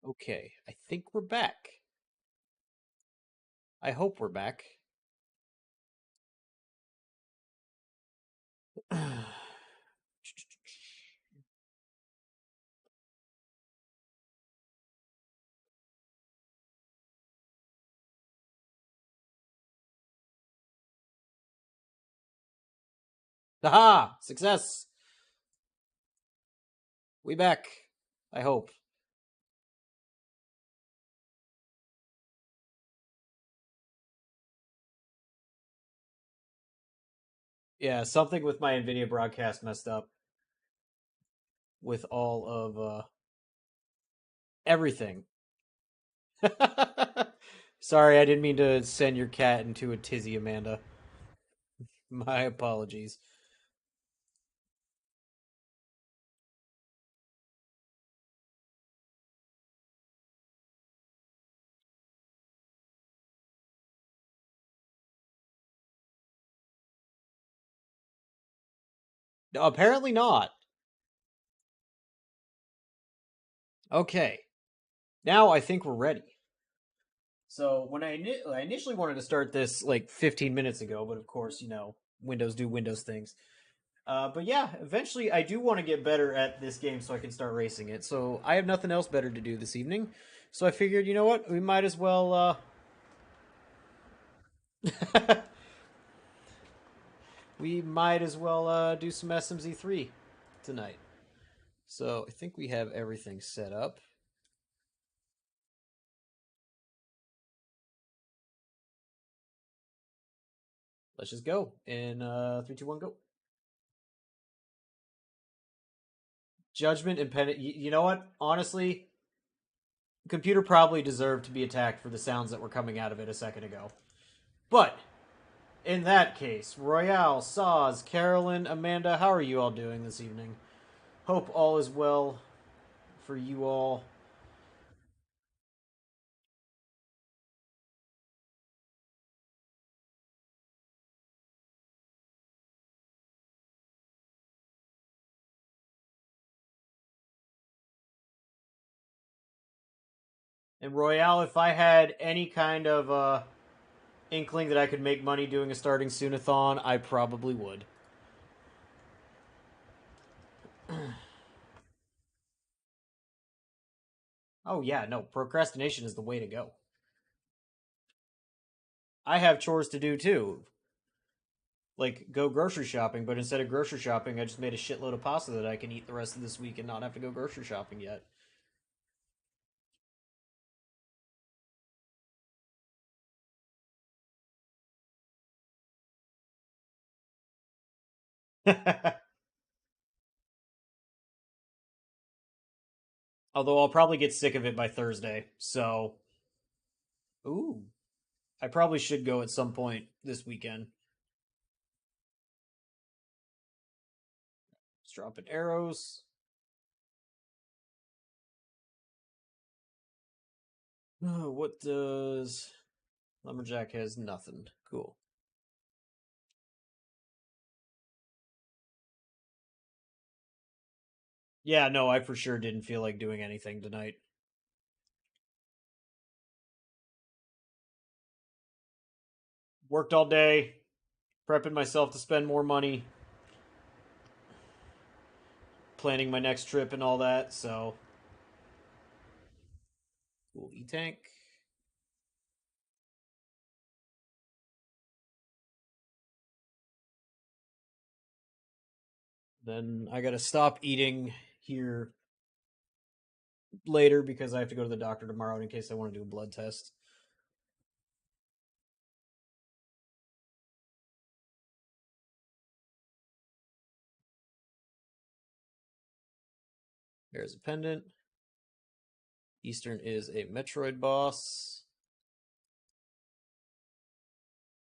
Okay, I think we're back. I hope we're back. Aha! Success! We back. I hope. Yeah, something with my NVIDIA broadcast messed up with all of everything. Sorry, I didn't mean to send your cat into a tizzy, Amanda. My apologies. No, apparently not. Okay, now I think we're ready. So when I initially wanted to start this like 15 minutes ago, but of course, Windows do Windows things. But yeah, eventually I do want to get better at this game so I can start racing it. So I have nothing else better to do this evening. So I figured, you know what? We might as well do some SMZ3 tonight. So I think we have everything set up. Let's just go in 3, 2, 1, go. Judgment and pen. You know what? Honestly, computer probably deserved to be attacked for the sounds that were coming out of it a second ago. But in that case, Royale, Saz, Carolyn, Amanda, how are you all doing this evening? Hope all is well for you all. And Royale, if I had any kind of inkling that I could make money doing a starting Soonathon, I probably would. Oh yeah, no, procrastination is the way to go. I have chores to do too, like go grocery shopping, but instead of grocery shopping, I just made a shitload of pasta that I can eat the rest of this week and not have to go grocery shopping yet. Although I'll probably get sick of it by Thursday, so ooh, I probably should go at some point this weekend. Just dropping arrows. What does Lumberjack has nothing. Cool. Yeah, no, I for sure didn't feel like doing anything tonight. Worked all day, prepping myself to spend more money, planning my next trip and all that, so cool E-Tank. Then I gotta stop eating here later because I have to go to the doctor tomorrow in case I want to do a blood test. There's a pendant. Eastern is a Metroid boss.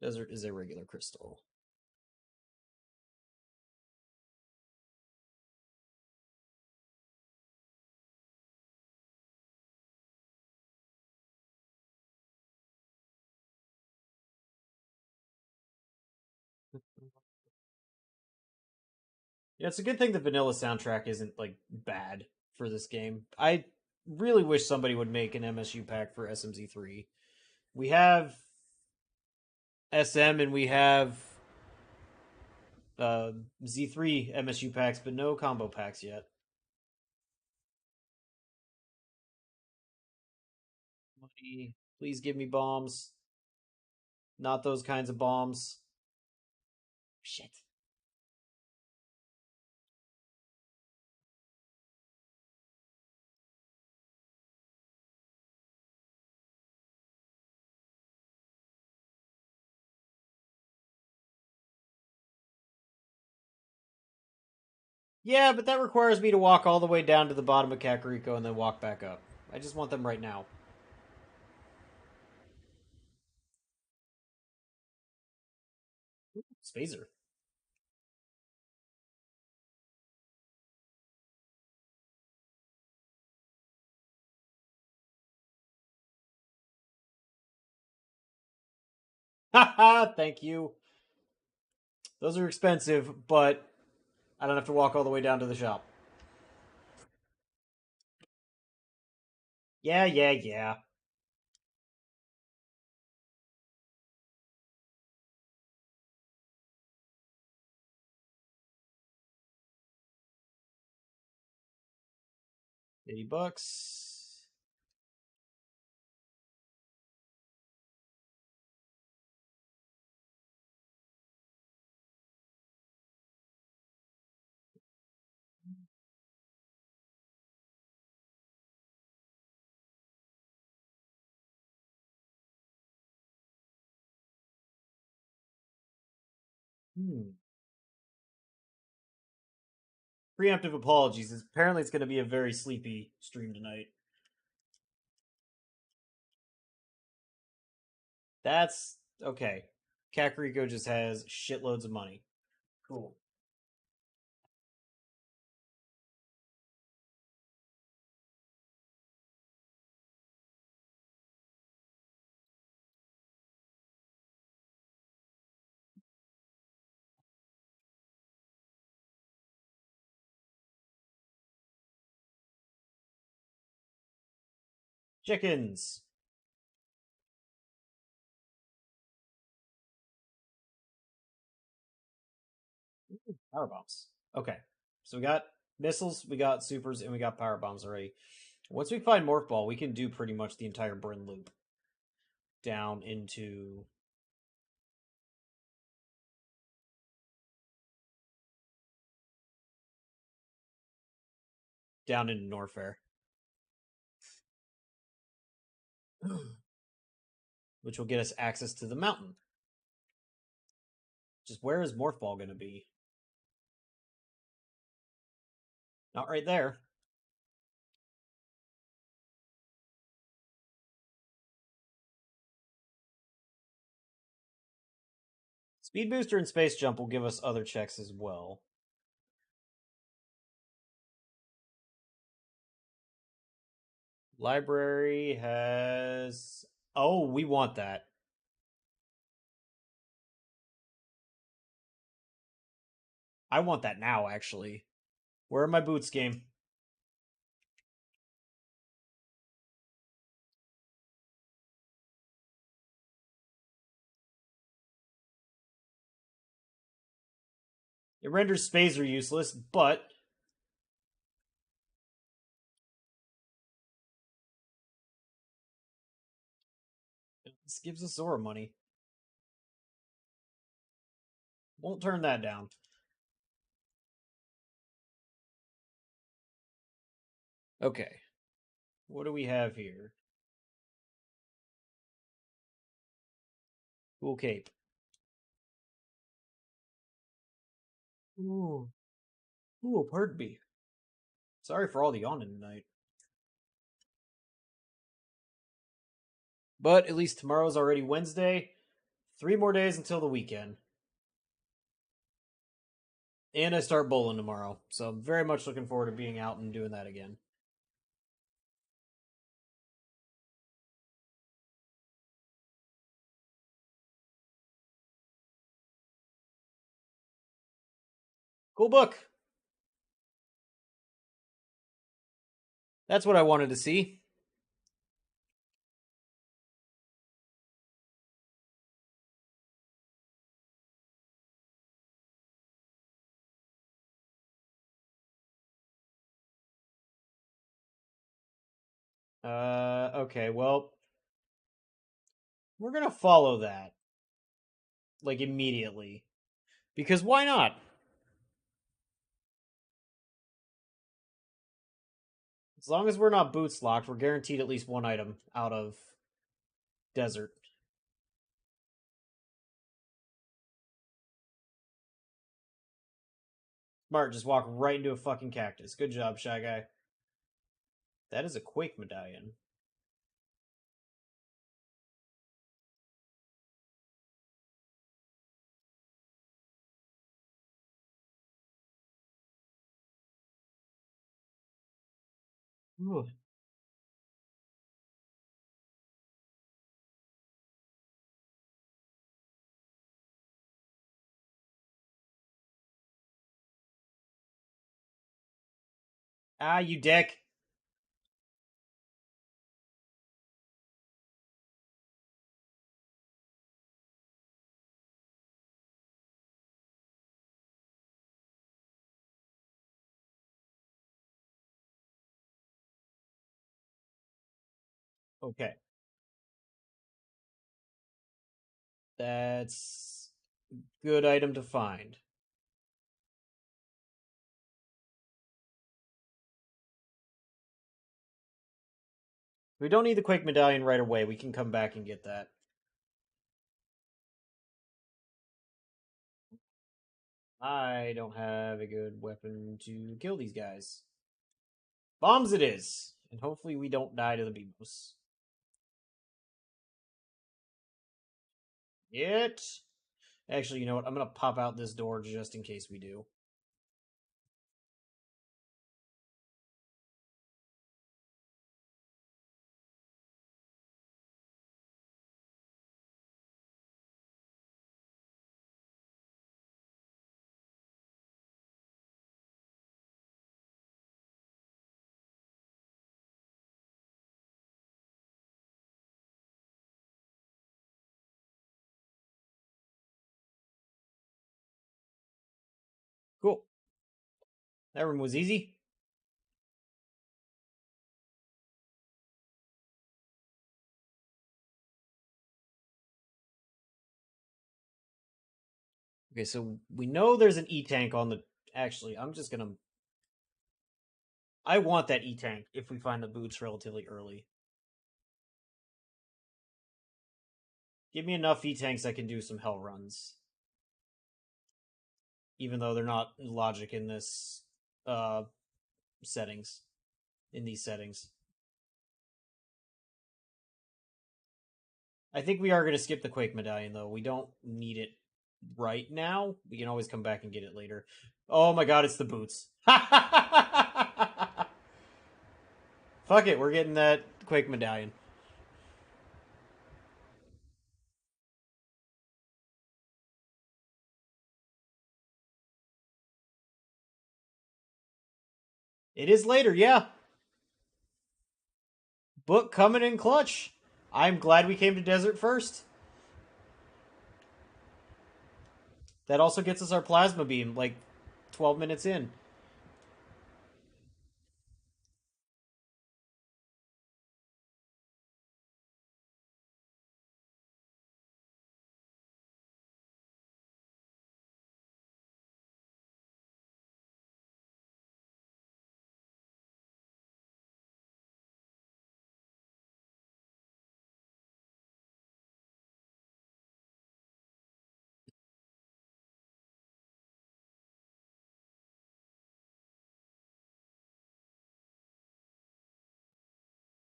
Desert is a regular crystal. Yeah, it's a good thing the vanilla soundtrack isn't like bad for this game. really wish somebody would make an MSU pack for SMZ3. We have SM and we have uh, Z3 MSU packs, but no combo packs yet. Money, please give me bombs. Not those kinds of bombs. Shit. Yeah, but that requires me to walk all the way down to the bottom of Kakariko and then walk back up. I just want them right now. Ooh, Spazer. Haha, thank you. Those are expensive, but I don't have to walk all the way down to the shop. Yeah, yeah, yeah. $80. Hmm. Preemptive apologies. Apparently, it's going to be a very sleepy stream tonight. That's okay. Kakariko just has shitloads of money. Cool. Chickens. Power bombs. Okay. So we got missiles, we got supers, and we got power bombs already. Once we find Morph Ball, we can do pretty much the entire Bryn loop down into Norfair. Which will get us access to the mountain. Just where is Morph Ball going to be? Not right there. Speed Booster and Space Jump will give us other checks as well. Library has. Oh, we want that. I want that now, actually. Where are my boots, game? It renders Spazer useless, but this gives us Zora money. Won't turn that down. Okay. What do we have here? Cool cape. Ooh. Ooh, pardon me. Sorry for all the yawning tonight. But at least tomorrow's already Wednesday. 3 more days until the weekend. And I start bowling tomorrow. So I'm very much looking forward to being out and doing that again. Cool book. That's what I wanted to see. Okay, well, we're gonna follow that, like, immediately. Because why not? As long as we're not boots locked, we're guaranteed at least one item out of desert. Smart, just walk right into a fucking cactus. Good job, Shy Guy. That is a Quake medallion. Ooh. Ah, you dick. Okay. That's good item to find. We don't need the Quake medallion right away. We can come back and get that. I don't have a good weapon to kill these guys. Bombs it is. And hopefully we don't die to the Beamos. Yet. Actually, you know what? I'm going to pop out this door just in case we do. Cool. That room was easy. Okay, so we know there's an E-tank on the... Actually, I'm just gonna... I want that E-tank if we find the boots relatively early. Give me enough E-tanks I can do some hell runs. Even though they're not logic in this settings. In these settings. I think we are going to skip the Quake medallion, though. We don't need it right now. We can always come back and get it later. Oh my god, it's the boots. Fuck it, we're getting that Quake medallion. It is later, yeah. Book coming in clutch. I'm glad we came to Desert first. That also gets us our plasma beam, like 12 minutes in.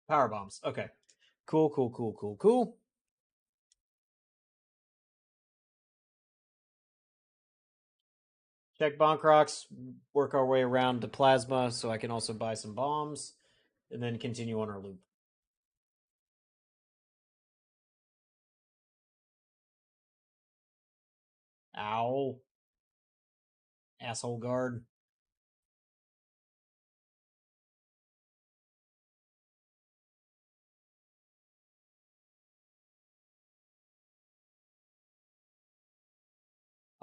Power bombs. Okay. Cool, cool, cool, cool, cool. Check bonk rocks, work our way around to plasma so I can also buy some bombs, and then continue on our loop. Ow. Asshole guard.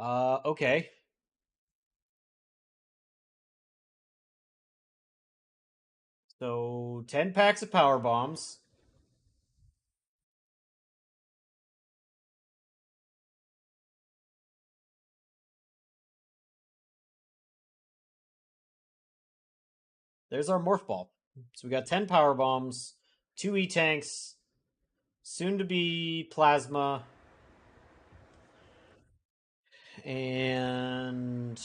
Okay. So 10 packs of power bombs. There's our morph ball. So we got 10 power bombs, 2 E tanks, soon to be plasma, and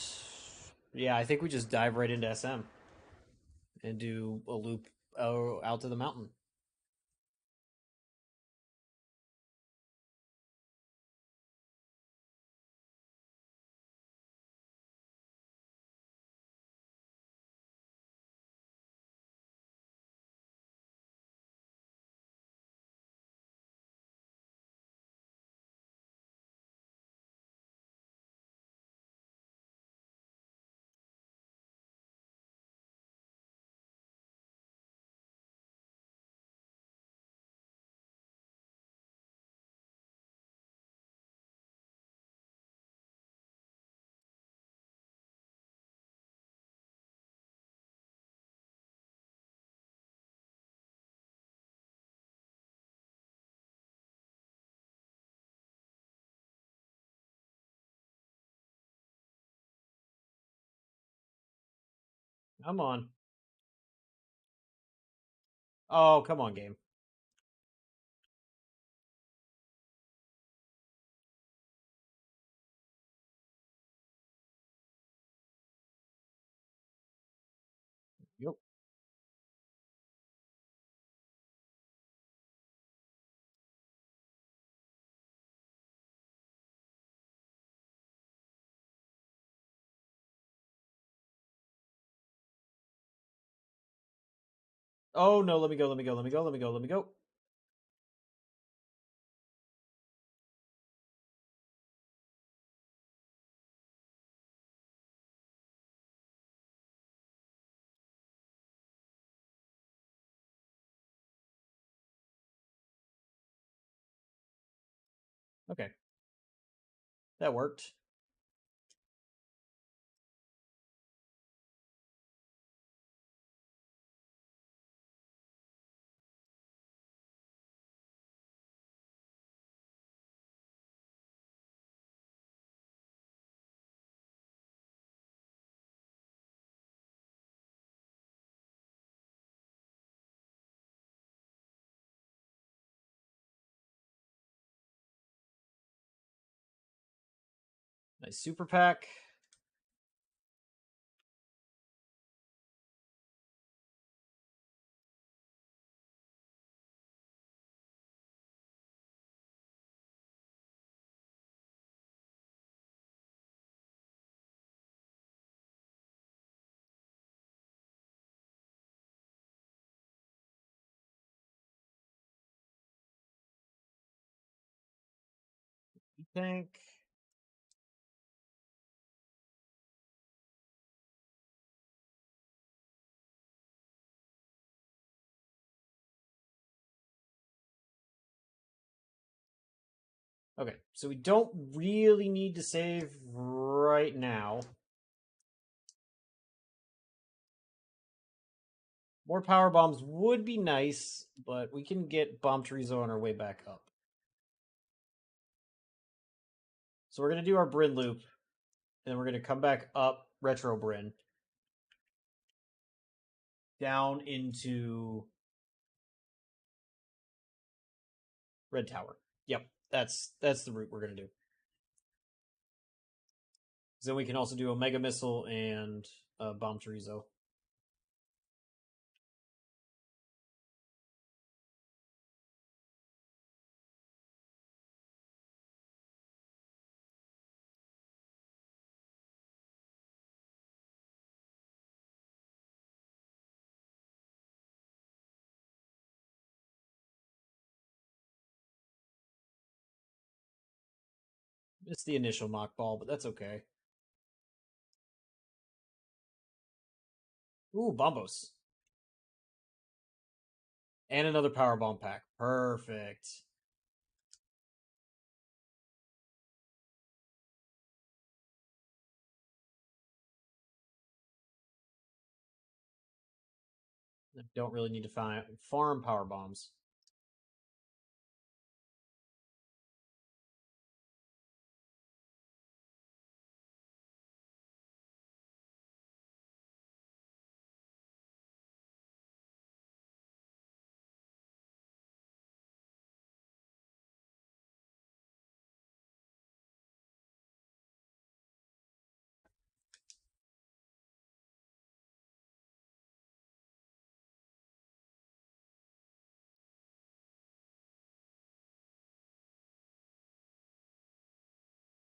yeah, I think we just dive right into SM and do a loop out to the mountain. Come on. Oh, come on, game. Yep. Oh no, let me go, let me go, let me go, let me go, let me go. Okay. That worked. Nice super pack. Tank. Okay, so we don't really need to save right now. More power bombs would be nice, but we can get Bomb Chorizo on our way back up. So we're going to do our Bryn loop, and then we're going to come back up Retro Bryn, down into Red Tower. Yep, that's the route we're going to do. Then we can also do a Mega Missile and a Bomb Chorizo. It's the initial knockball, but that's okay. Ooh, Bombos. And another Power Bomb pack. Perfect. I don't really need to farm power bombs.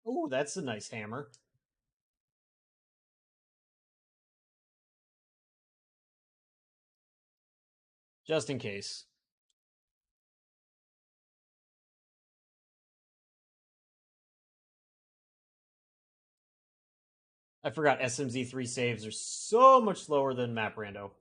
Ooh, that's a nice hammer. Just in case. I forgot SMZ3 saves are so much slower than map rando.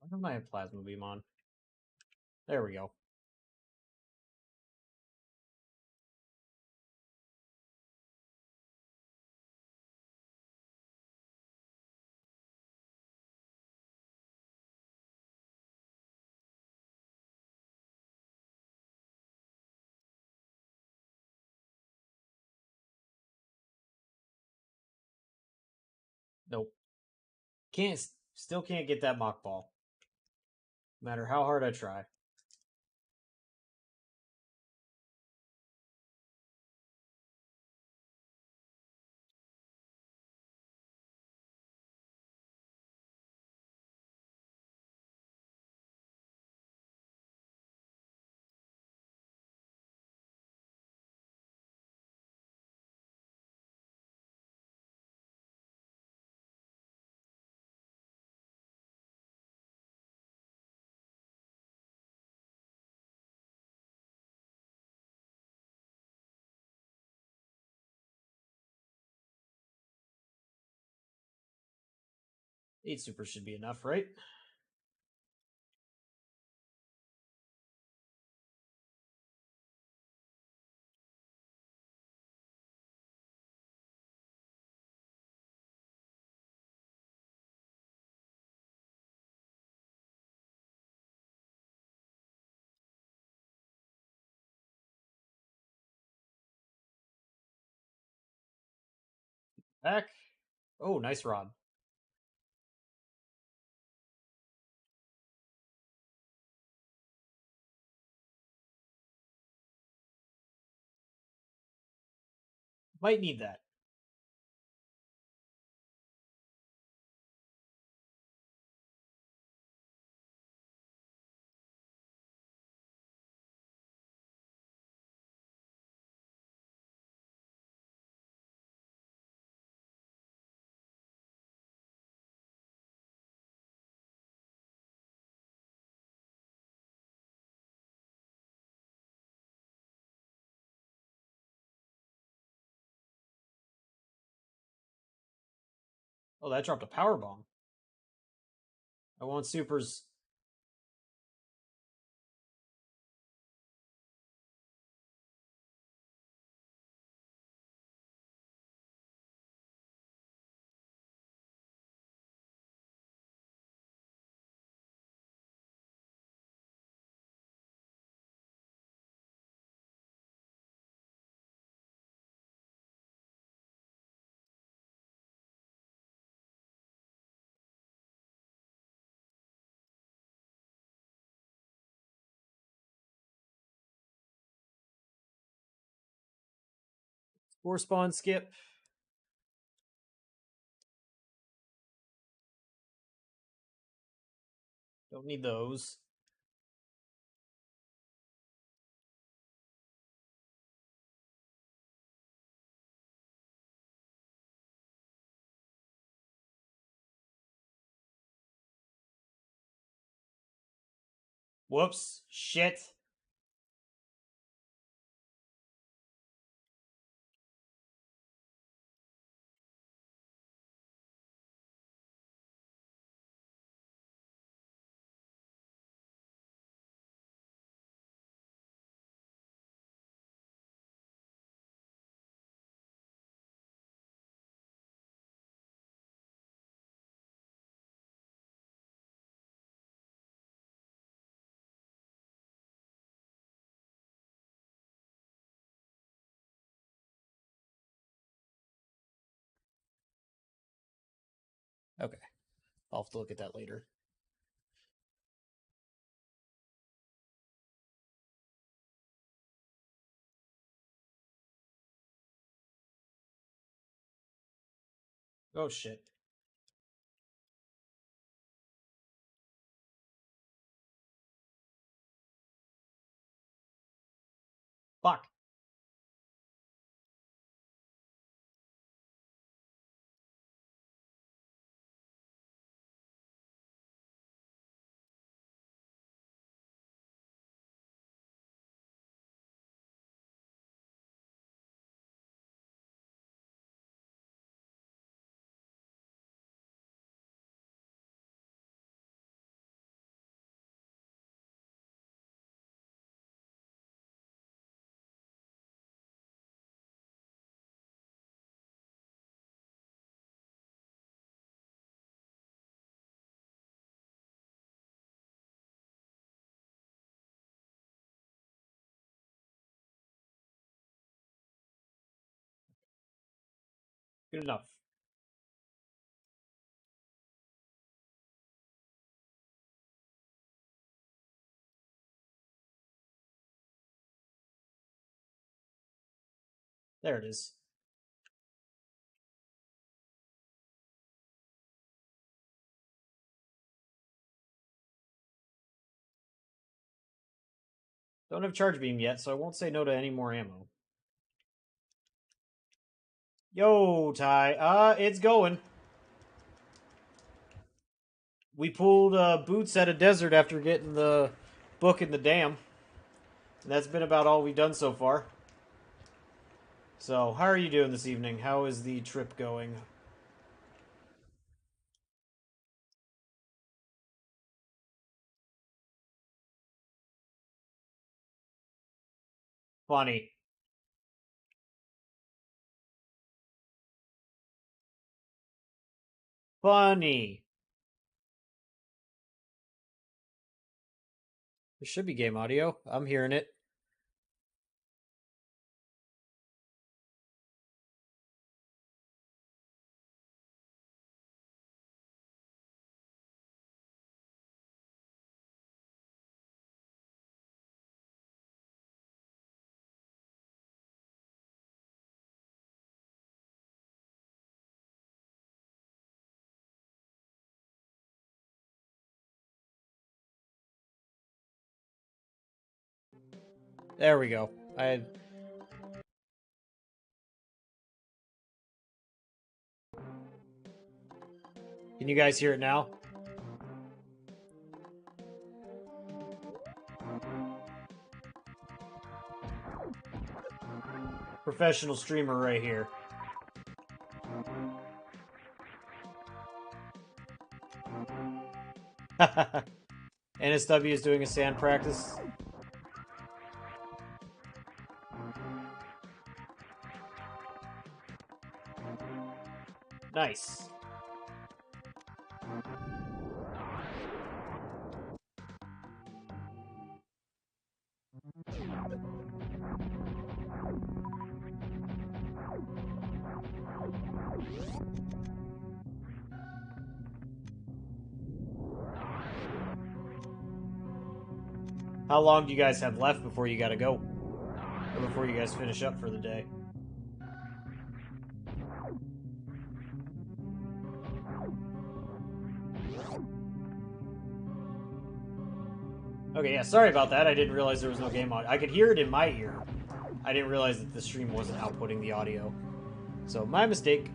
Why don't I have plasma beam on? There we go. Nope. Still can't get that mock ball. No matter how hard I try. Eight super should be enough, right? Back. Oh, nice rod. Might need that. Oh, that dropped a power bomb. I want supers. Spore spawn skip. Don't need those. Whoops. Shit. Okay. I'll have to look at that later. Oh, shit. Fuck. Good enough. There it is. Don't have charge beam yet, so I won't say no to any more ammo. Yo, Ty. It's going. We pulled boots at a desert after getting the book in the dam. And that's been about all we've done so far. So, how are you doing this evening? How is the trip going? Funny. Funny. There should be game audio. I'm hearing it. There we go. Can you guys hear it now? Professional streamer right here. NSW is doing a sand practice. Nice. How long do you guys have left before you gotta go? Or before you guys finish up for the day? Okay, yeah, sorry about that. I didn't realize there was no game audio. I could hear it in my ear. I didn't realize that the stream wasn't outputting the audio. So, my mistake.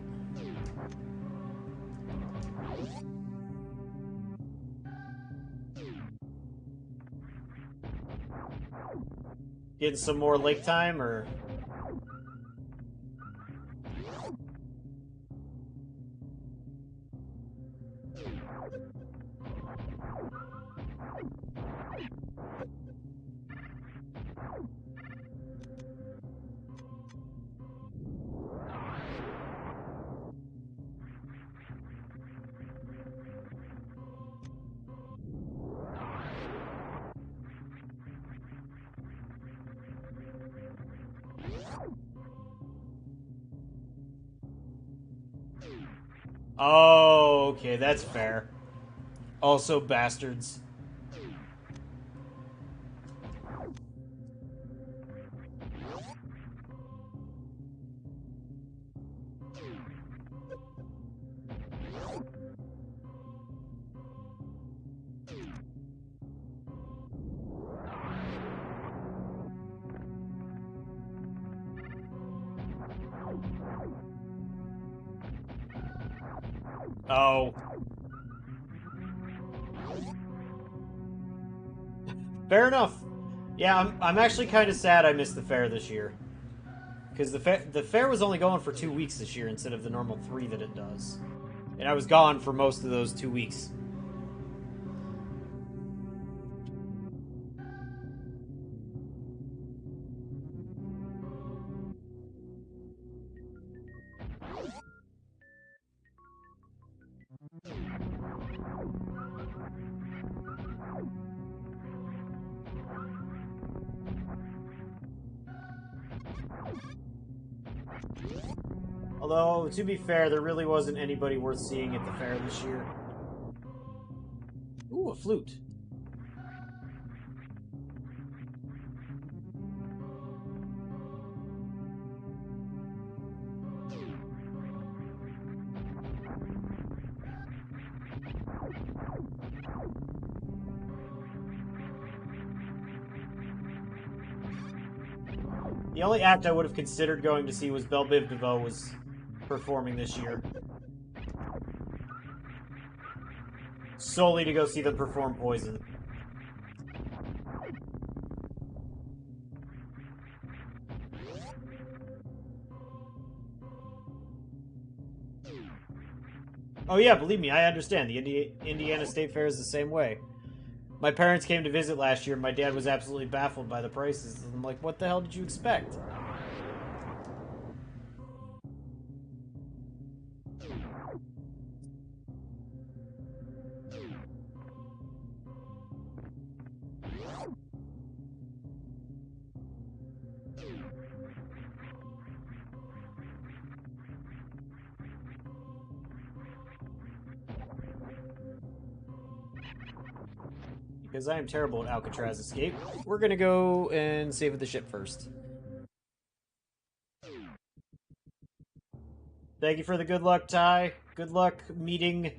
Getting some more lake time, or... Oh, okay, that's fair. Also, bastards. Oh. Fair enough. Yeah, I'm actually kind of sad I missed the fair this year. Because the fair was only going for 2 weeks this year instead of the normal 3 that it does. And I was gone for most of those 2 weeks. Although, to be fair, there really wasn't anybody worth seeing at the fair this year. Ooh, a flute. The only act I would have considered going to see was Belle Biv DeVoe was performing this year. Solely to go see them perform Poison. Oh yeah, believe me, I understand. The Indiana State Fair is the same way. My parents came to visit last year, and my dad was absolutely baffled by the prices. I'm like, what the hell did you expect? Because I am terrible at Alcatraz Escape, we're gonna go and save the ship first. Thank you for the good luck, Ty. Good luck meeting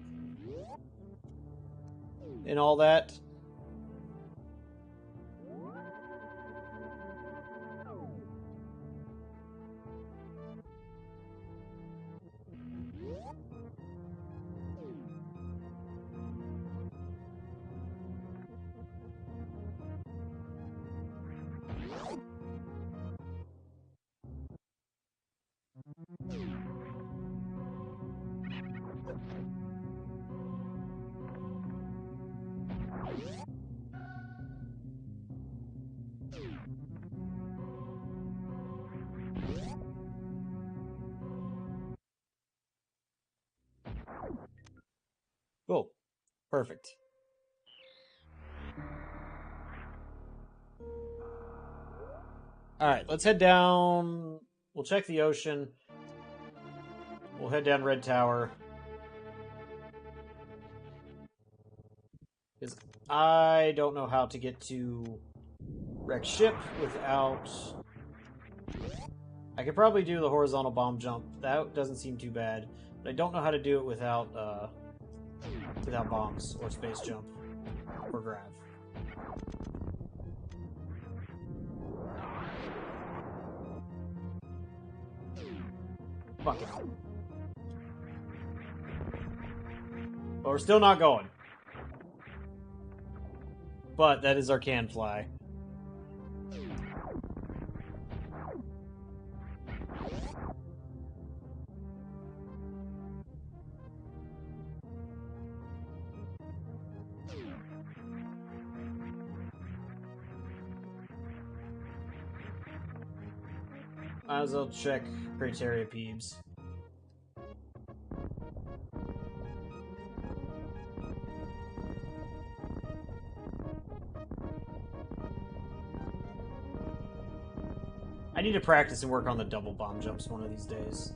and all that. Cool. Perfect. Alright, let's head down. We'll check the ocean. We'll head down Red Tower. Because I don't know how to get to Wrecked Ship without... I could probably do the horizontal bomb jump. That doesn't seem too bad. But I don't know how to do it without bombs or space jump or grav. Fuck it. But we're still not going. But that is our can fly. Might as well check Criteria Peebs. I need to practice and work on the double bomb jumps one of these days.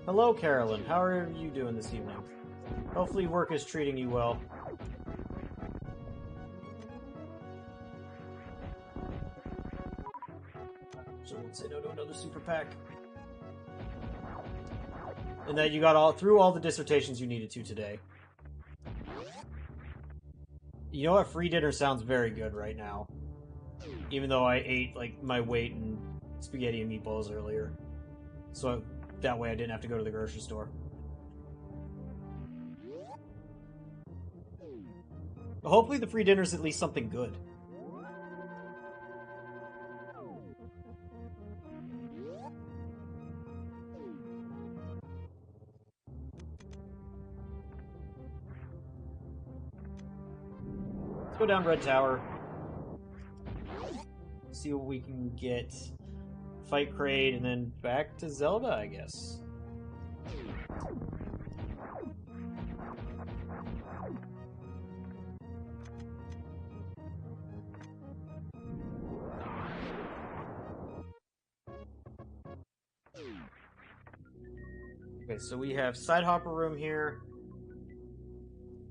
Hello, Carolyn. How are you doing this evening? Hopefully work is treating you well. So won't say no to another super pack. And that you got through all the dissertations you needed to today. You know what? Free dinner sounds very good right now. Even though I ate like my weight in spaghetti and meatballs earlier. So that way I didn't have to go to the grocery store. But hopefully the free dinner is at least something good. Let's go down Red Tower. See what we can get. Fight Kraid, and then back to Zelda, I guess. Okay, so we have Side Hopper Room here.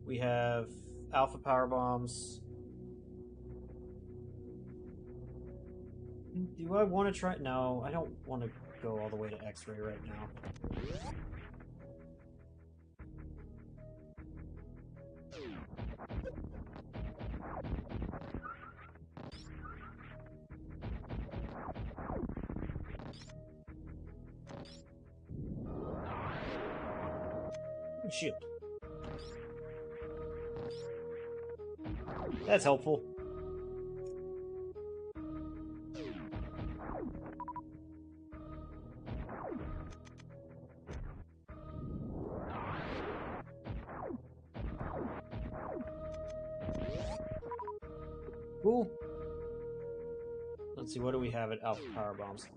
We have Alpha Power Bombs. Do I want to try? No, I don't want to go all the way to X-Ray right now. Shit. That's helpful. Cool. Let's see, what do we have at Alpha Power Bombs?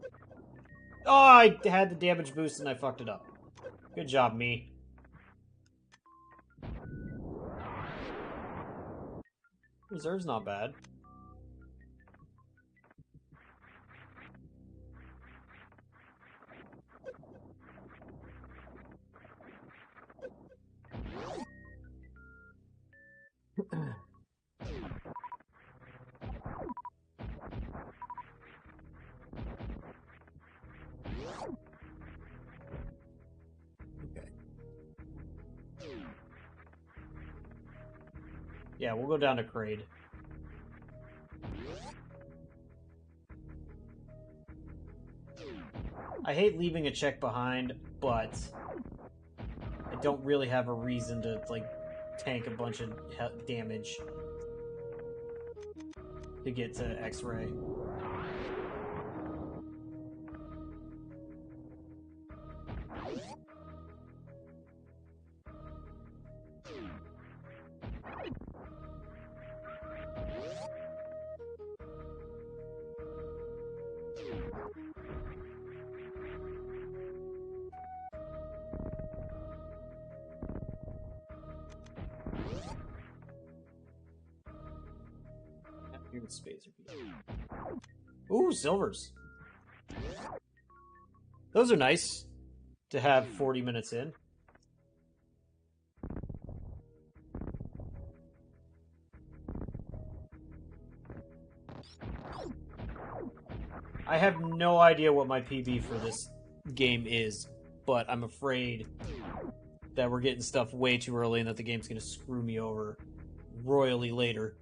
Oh, I had the damage boost and I fucked it up. Good job, me. Reserve's not bad. Yeah, we'll go down to Kraid. I hate leaving a check behind, but I don't really have a reason to, like, tank a bunch of damage to get to X-Ray. Ooh, silvers. Those are nice to have 40 minutes in. I have no idea what my PB for this game is, but I'm afraid that we're getting stuff way too early and that the game's going to screw me over royally later.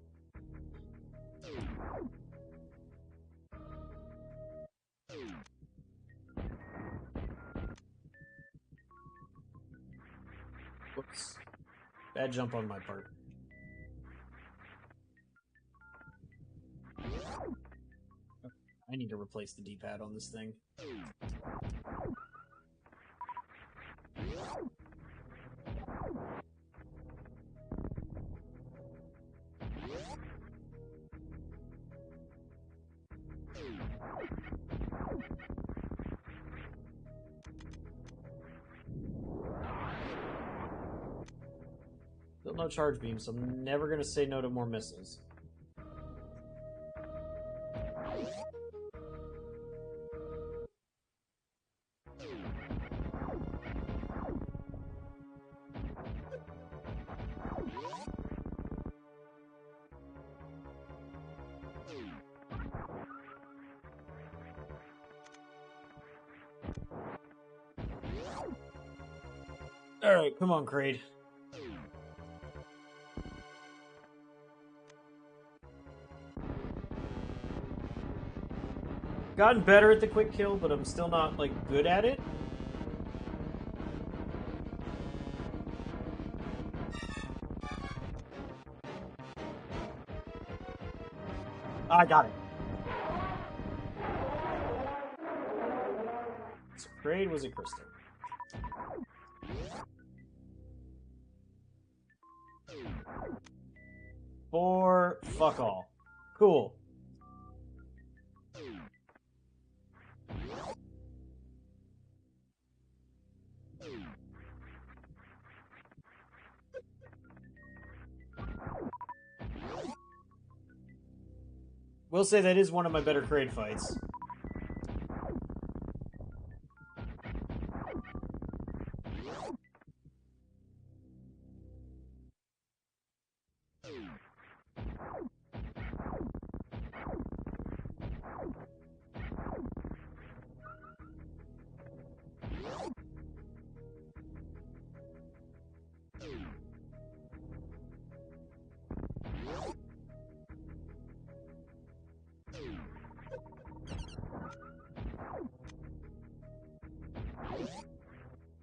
Whoops. Bad jump on my part. I need to replace the D-pad on this thing. Still no charge beam, so I'm never gonna say no to more missiles. Alright, come on, Kraid. Gotten better at the quick kill, but I'm still not, like, good at it. I got it. So Kraid was a crystal. For fuck all. Cool. Will say that is one of my better Kraid fights.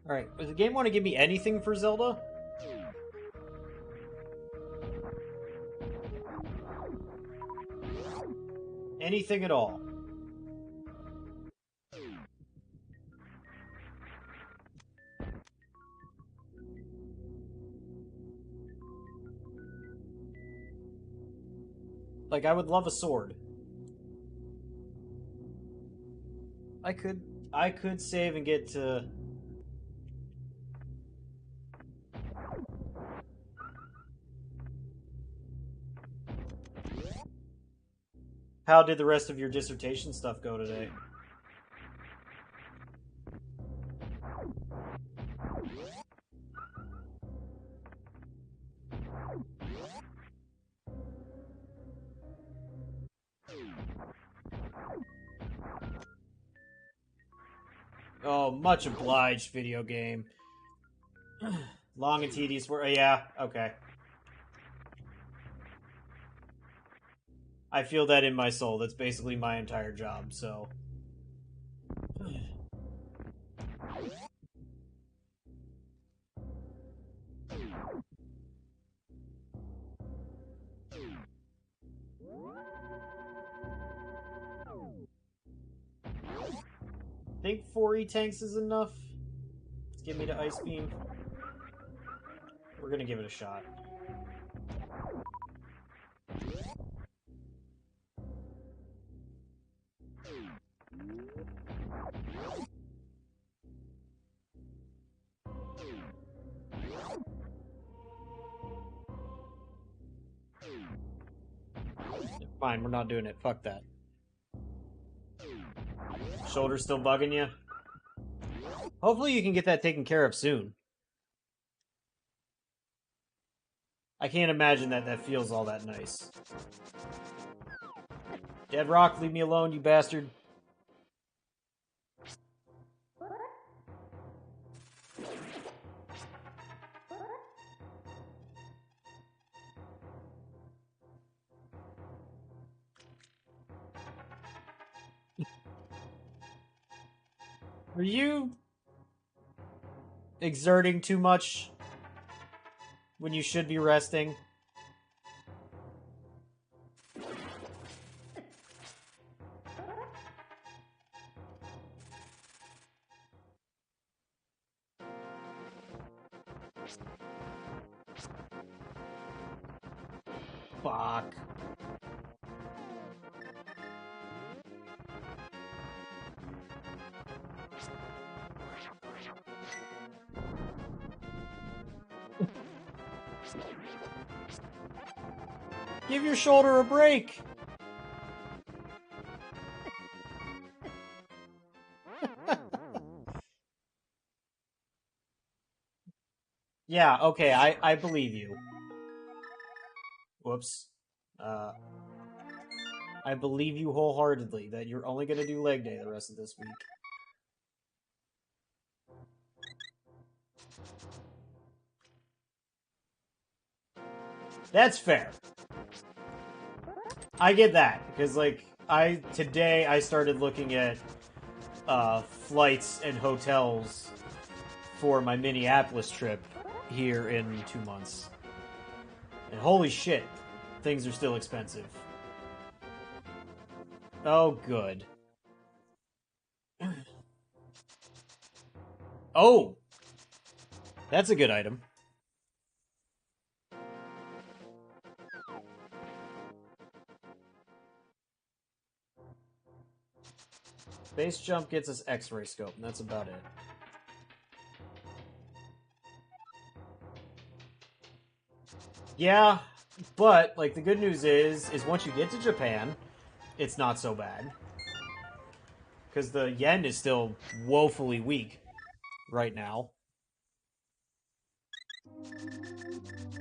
Alright, does the game want to give me anything for Zelda? Anything at all. Like, I would love a sword. I could save and get to... How did the rest of your dissertation stuff go today? Oh, much obliged, video game. Long and tedious work. Yeah, okay. I feel that in my soul. That's basically my entire job, so... I think 4 E-Tanks is enough to get me to Ice Beam. We're gonna give it a shot. Fine, we're not doing it. Fuck that. Shoulder's still bugging you? Hopefully you can get that taken care of soon. I can't imagine that that feels all that nice. Dead Rock, leave me alone, you bastard. Are you exerting too much when you should be resting? Fuck. Give your shoulder a break. Yeah, okay, I believe you. Whoops. I believe you wholeheartedly that you're only gonna do leg day the rest of this week. That's fair. I get that, because, like, today I started looking at flights and hotels for my Minneapolis trip here in 2 months. And holy shit, things are still expensive. Oh, good. Oh! That's a good item. Base jump gets us X-ray scope, and that's about it. Yeah, but, like, the good news is once you get to Japan, it's not so bad. Because the yen is still woefully weak right now.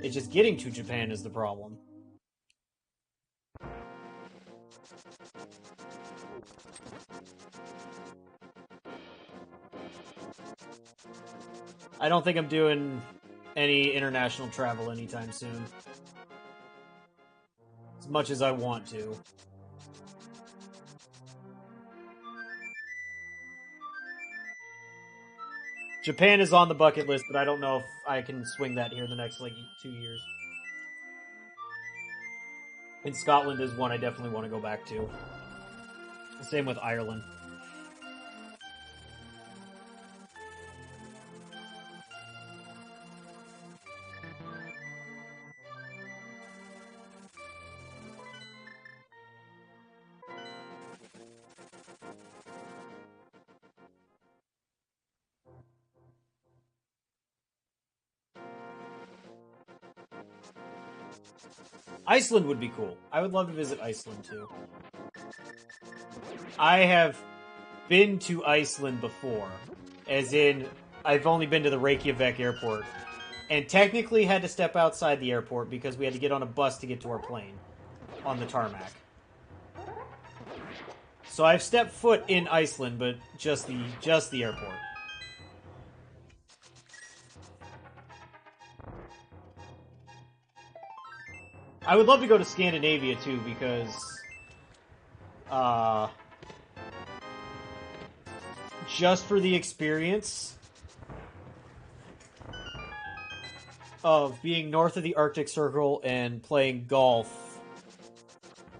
It's just getting to Japan is the problem. I don't think I'm doing any international travel anytime soon. As much as I want to. Japan is on the bucket list, but I don't know if I can swing that here in the next, like, 2 years. And Scotland is one I definitely want to go back to. Same with Ireland. Iceland would be cool. I would love to visit Iceland, too. I have been to Iceland before. As in, I've only been to the Reykjavik airport. And technically had to step outside the airport because we had to get on a bus to get to our plane. On the tarmac. So I've stepped foot in Iceland, but just the airport. I would love to go to Scandinavia too, because just for the experience of being north of the Arctic Circle and playing golf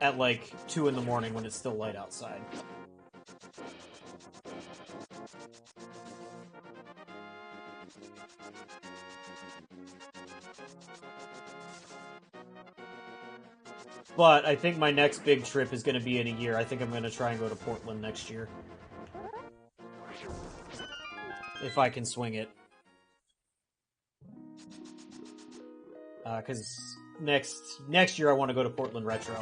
at like 2 in the morning when it's still light outside. But I think my next big trip is going to be in a year. I think I'm going to try and go to Portland next year. If I can swing it. Because next year I want to go to Portland Retro.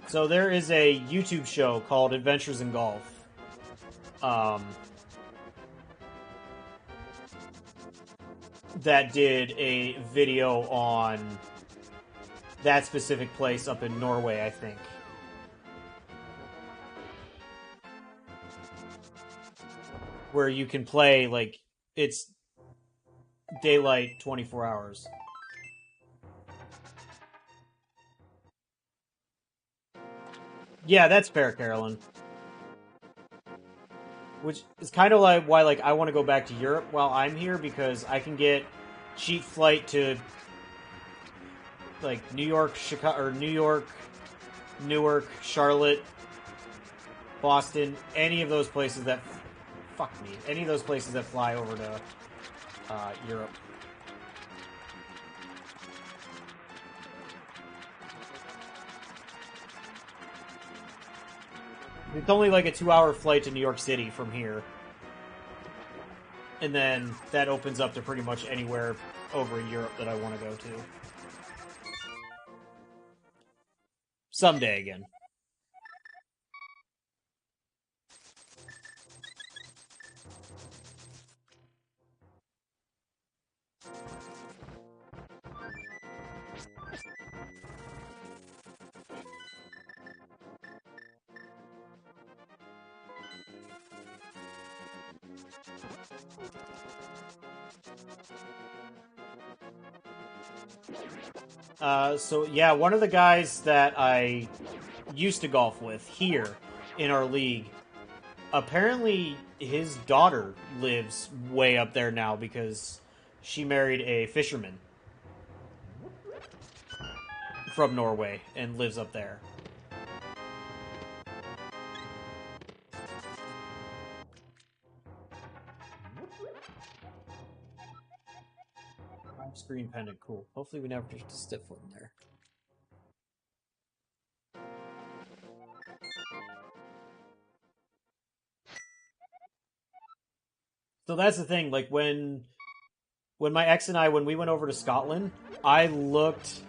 So there is a YouTube show called Adventures in Golf. That did a video on that specific place up in Norway, I think. Where you can play, like, it's daylight 24 hours. Yeah, that's fair, Carolyn. Which is kind of like why, like, I want to go back to Europe while I'm here, because I can get cheap flight to, like, New York, Chicago, or New York, Newark, Charlotte, Boston, any of those places that... Fuck me. Any of those places that fly over to Europe. It's only like a 2-hour flight to New York City from here. And then that opens up to pretty much anywhere over in Europe that I want to go to. Someday again. So yeah, one of the guys that I used to golf with here in our league, apparently his daughter lives way up there now because she married a fisherman from Norway and lives up there. Screen pendant, cool. Hopefully we never just step foot in there. So that's the thing, like when my ex and I, when we went over to Scotland, I looked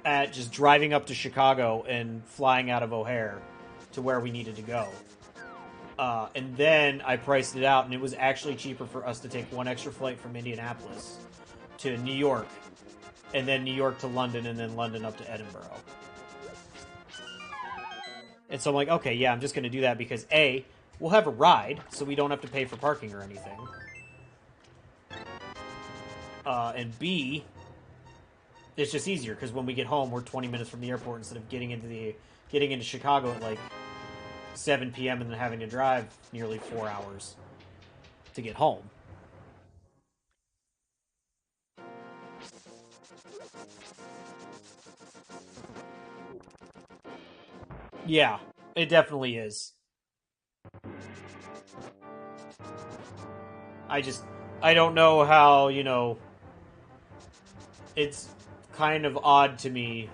at just driving up to Chicago and flying out of O'Hare to where we needed to go. And then I priced it out, and it was actually cheaper for us to take one extra flight from Indianapolis to New York, and then New York to London, and then London up to Edinburgh. And so I'm like, okay, yeah, I'm just going to do that because A, we'll have a ride, so we don't have to pay for parking or anything. And B, it's just easier because when we get home, we're 20 minutes from the airport instead of getting into Chicago at like 7 p.m. and then having to drive nearly 4 hours to get home. Yeah, it definitely is. I don't know how, it's kind of odd to me.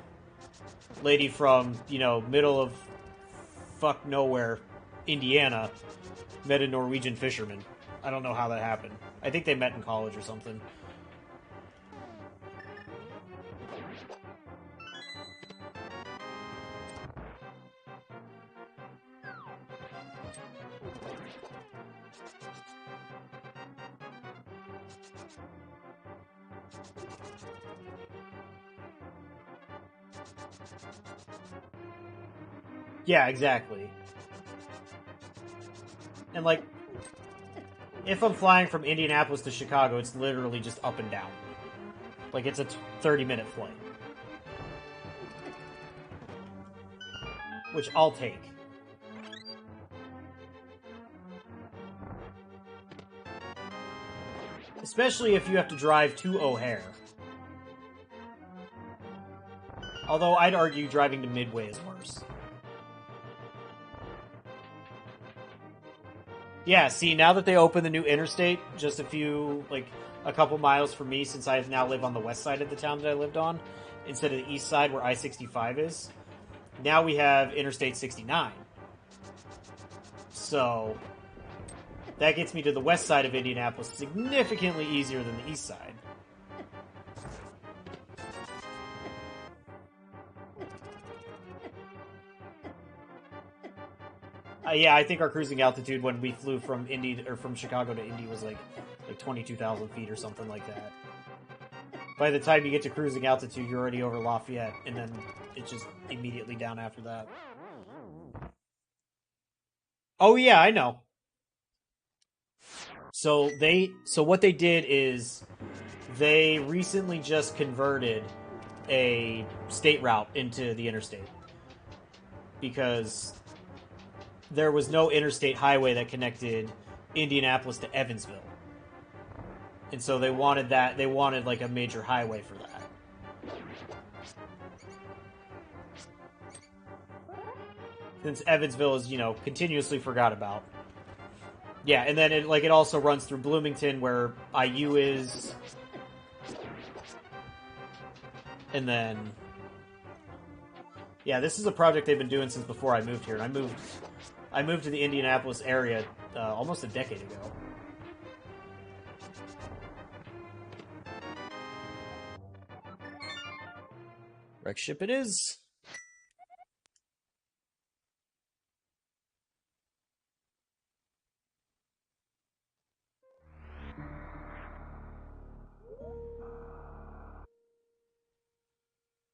Lady from, middle of fuck nowhere, Indiana, met a Norwegian fisherman. I don't know how that happened. I think they met in college or something. Yeah, exactly. And like, if I'm flying from Indianapolis to Chicago, it's literally just up and down. Like, it's a 30-minute flight. Which I'll take. Especially if you have to drive to O'Hare. Although I'd argue driving to Midway is worse. Yeah, see, now that they opened the new interstate, just a couple miles from me, since I now live on the west side of the town that I lived on, instead of the east side where I-65 is, now we have Interstate 69. So, that gets me to the west side of Indianapolis significantly easier than the east side. Yeah, I think our cruising altitude when we flew from from Chicago to Indy was like 22,000 feet or something like that. By the time you get to cruising altitude, you're already over Lafayette, and then it's just immediately down after that. Oh yeah, I know. So what they did is they recently just converted a state route into the interstate because there was no interstate highway that connected Indianapolis to Evansville. And so they wanted like a major highway for that. Since Evansville is, continuously forgot about. Yeah, and then it also runs through Bloomington where IU is. And then yeah, this is a project they've been doing since before I moved here. And I moved to the Indianapolis area almost a decade ago. Wreck ship it is.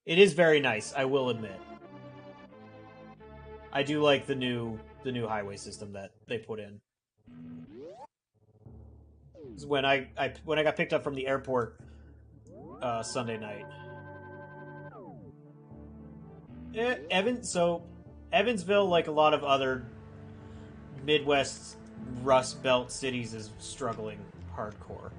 It is very nice, I will admit. I do like the new highway system that they put in. Is when I got picked up from the airport Sunday night. So Evansville, like a lot of other Midwest Rust Belt cities, is struggling hardcore.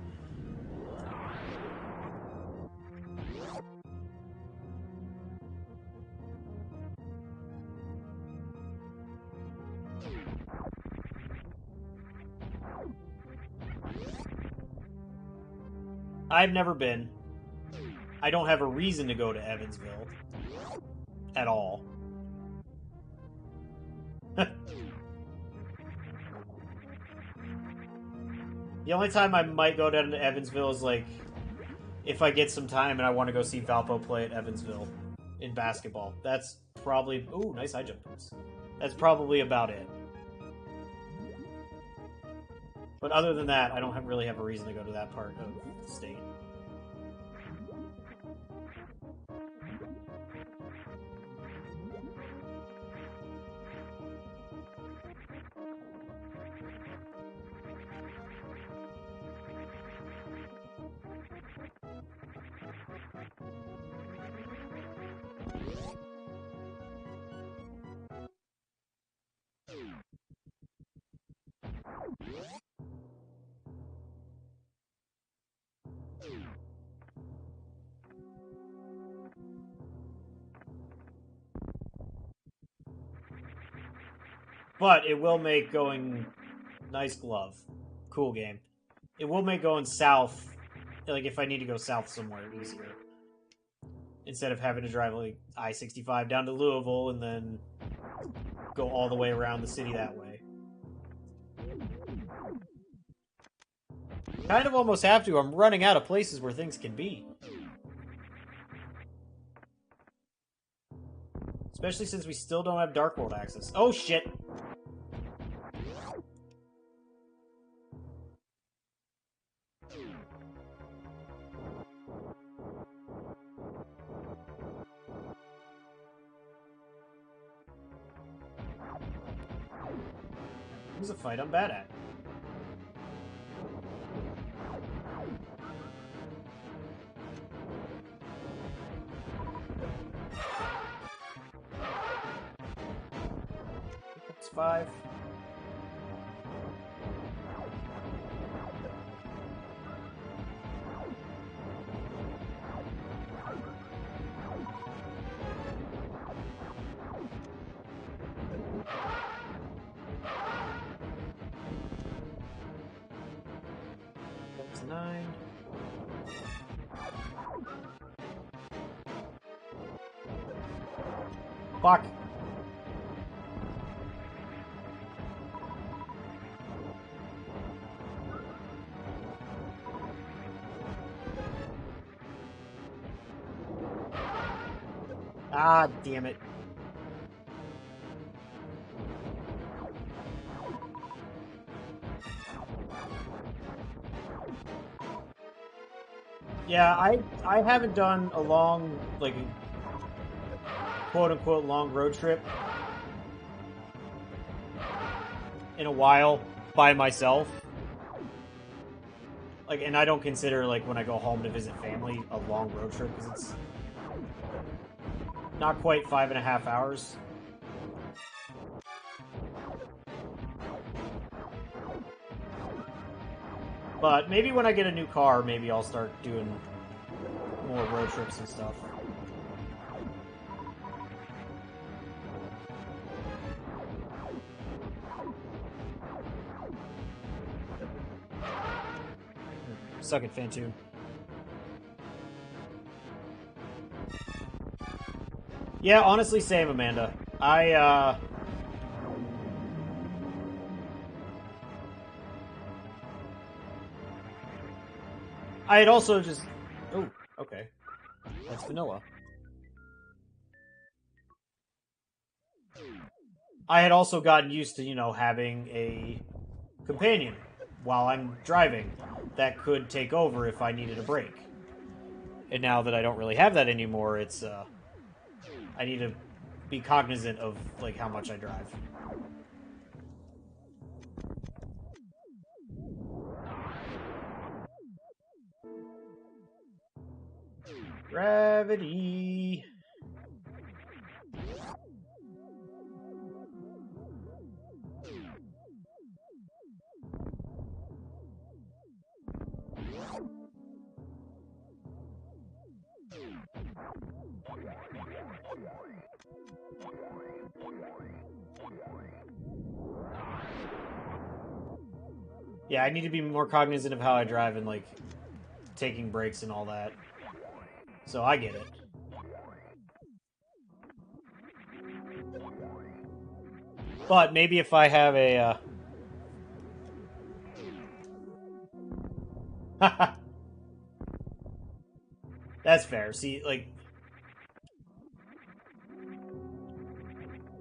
I've never been. I don't have a reason to go to Evansville at all. The only time I might go down to Evansville is like if I get some time and I want to go see Valpo play at Evansville in basketball. That's probably... Ooh, nice high jump boost. That's probably about it. But other than that, I don't really have a reason to go to that part of the state. But it will make going... Nice glove. Cool game. It will make going south, like if I need to go south somewhere, easier. Instead of having to drive like I-65 down to Louisville and then go all the way around the city that way. Kind of almost have to. I'm running out of places where things can be. Especially since we still don't have Dark World access. Oh, shit! This is a fight I'm bad at. It's 5. That's 9. Fuck. Ah, damn it. Yeah, I haven't done a long, like, quote-unquote long road trip in a while by myself. Like, and I don't consider, like, when I go home to visit family a long road trip, because it's not quite 5.5 hours. But maybe when I get a new car, maybe I'll start doing more road trips and stuff. Suck it, Fantoon. Yeah, honestly, same, Amanda. I had also just... Oh, okay. That's vanilla. I had also gotten used to, you know, having a companion while I'm driving that could take over if I needed a break. And now that I don't really have that anymore, it's, I need to be cognizant of, like, how much I drive. Gravity. Yeah, I need to be more cognizant of how I drive and, like, taking breaks and all that. So I get it. But maybe if I have a, That's fair. See, like,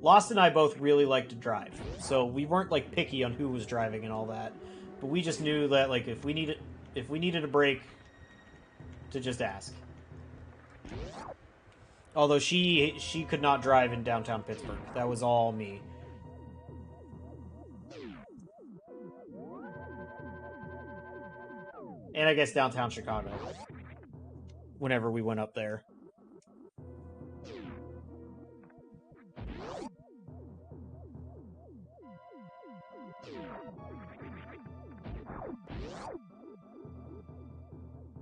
Lost and I both really like to drive, so we weren't, like, picky on who was driving and all that. But we just knew that, like, if we needed a break, to just ask. Although she could not drive in downtown Pittsburgh. That was all me. And I guess downtown Chicago. Whenever we went up there.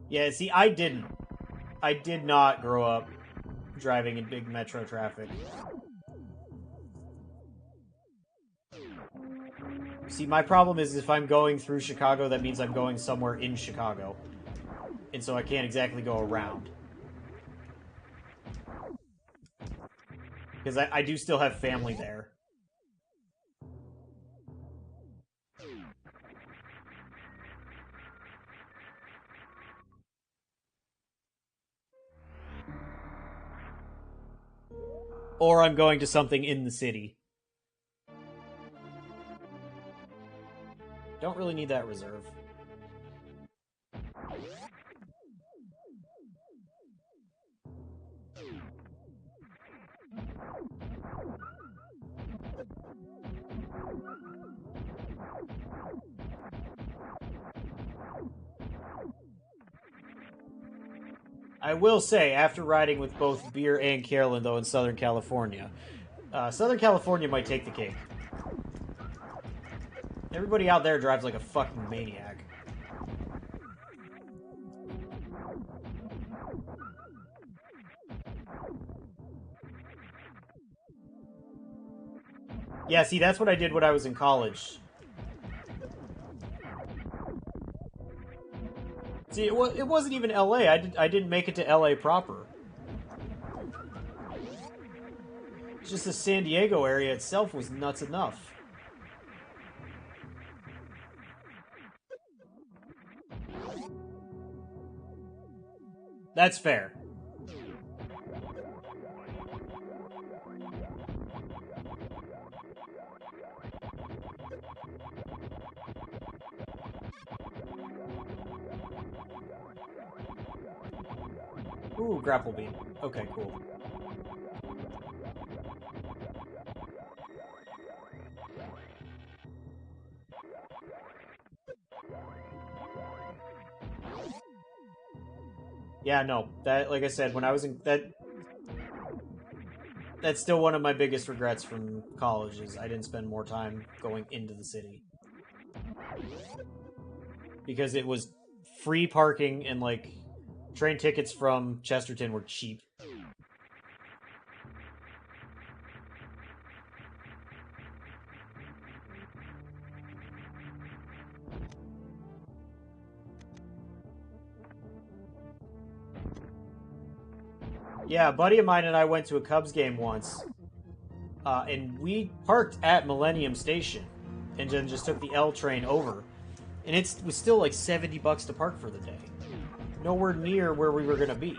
Yeah, see, I didn't. I did not grow up driving in big metro traffic. See, my problem is if I'm going through Chicago, that means I'm going somewhere in Chicago. And so I can't exactly go around. Because I do still have family there. Or I'm going to something in the city. Don't really need that reserve. I will say, after riding with both Beer and Carolyn, though, in Southern California, Southern California might take the cake. Everybody out there drives like a fucking maniac. Yeah, see, that's what I did when I was in college. See, it wasn't even LA. I didn't make it to LA proper. It's just the San Diego area itself was nuts enough. That's fair. Ooh, grapple beam. Okay, cool. Yeah, no. That, like I said, when I was in that's still one of my biggest regrets from college is I didn't spend more time going into the city. Because it was free parking and, like, train tickets from Chesterton were cheap. Yeah, a buddy of mine and I went to a Cubs game once, and we parked at Millennium Station, and then just took the L train over, and it was still like $70 to park for the day. Nowhere near where we were gonna be.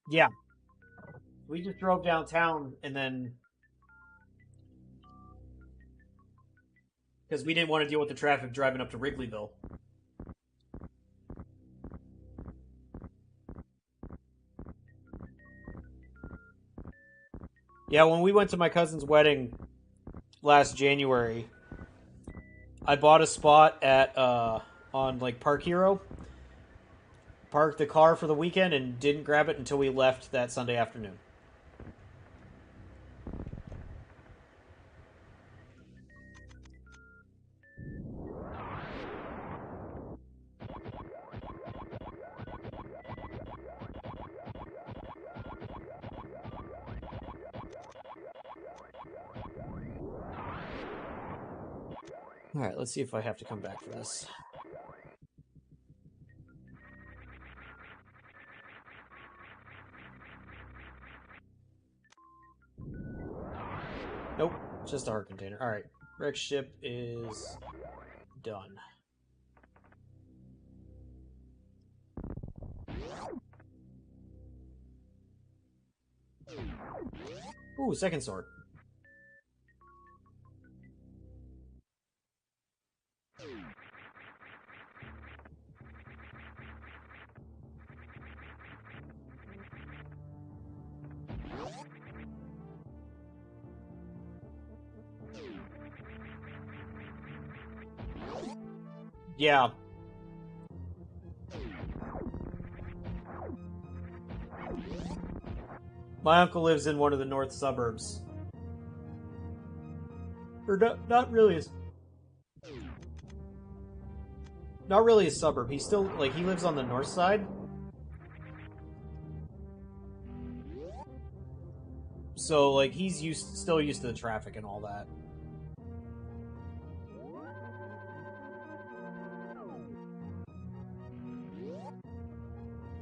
Yeah. We just drove downtown and then because we didn't want to deal with the traffic driving up to Wrigleyville. Yeah, when we went to my cousin's wedding last January, I bought a spot at on like Park Hero, parked the car for the weekend, and didn't grab it until we left that Sunday afternoon. All right, let's see if I have to come back for this. Nope, just a heart container. All right, wreck ship is done. Ooh, second sword. Yeah. My uncle lives in one of the north suburbs. Or not really. Not really a suburb. He's still like he lives on the north side. So like he's still used to the traffic and all that.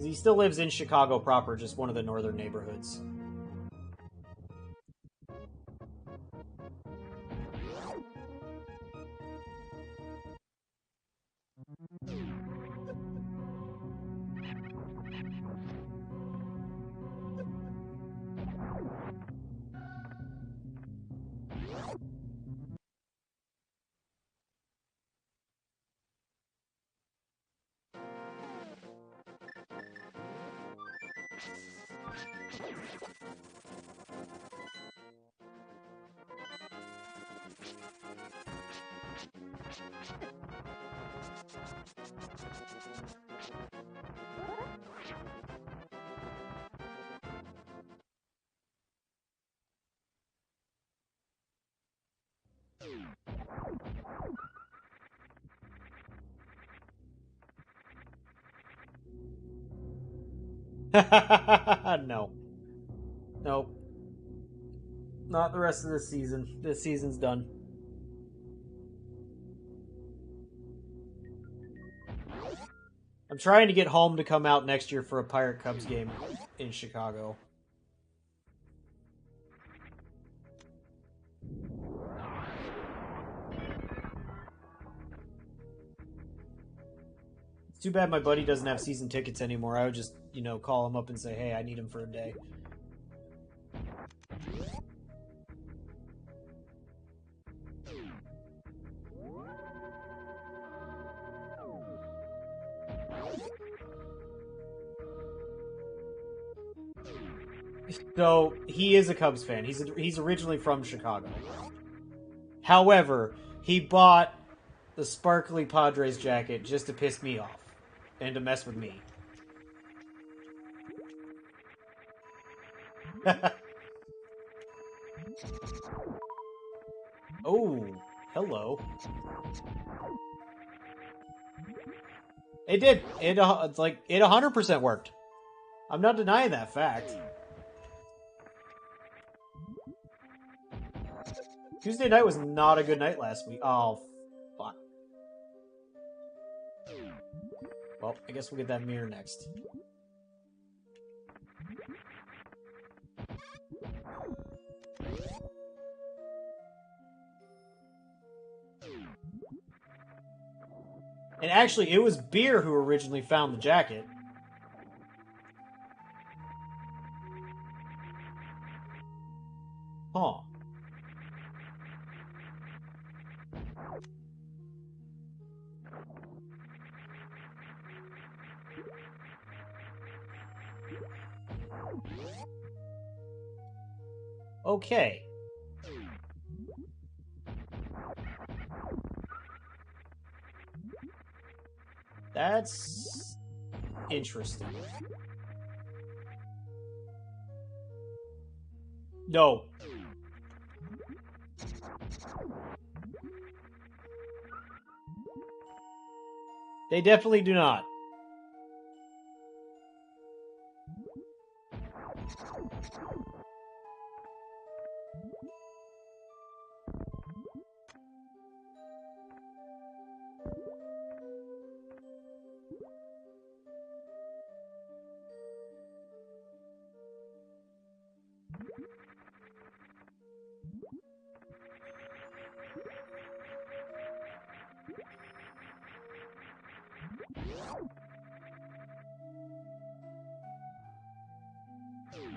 He still lives in Chicago proper, just one of the northern neighborhoods. No. Nope. Not the rest of this season. This season's done. I'm trying to get Home to come out next year for a Pirate Cubs game in Chicago. It's too bad my buddy doesn't have season tickets anymore. I would just, call him up and say, hey, I need him for a day. So he is a Cubs fan. He's originally from Chicago. However, he bought the sparkly Padres jacket just to piss me off and to mess with me. Oh, hello. It did. It's like it 100% worked. I'm not denying that fact. Tuesday night was not a good night last week. Oh, fuck. Well, I guess we'll get that mirror next. And actually, it was Beer who originally found the jacket. Huh. Okay. That's interesting. No. They definitely do not.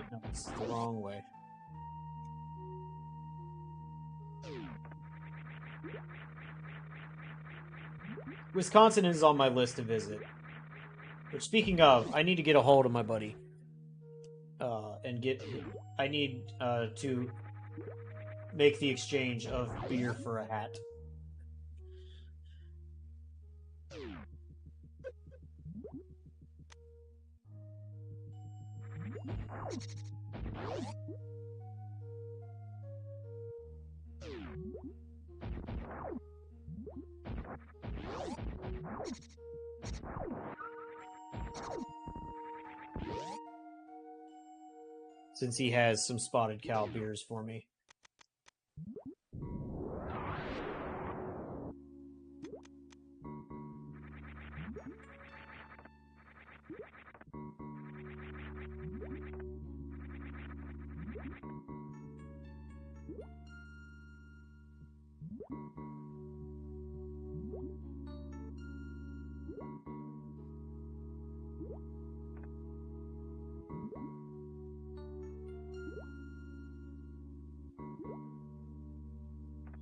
No, it's the wrong way. Wisconsin is on my list to visit. Which, speaking of, I need to get a hold of my buddy. I need to make the exchange of beer for a hat. Since he has some Spotted Cow beers for me.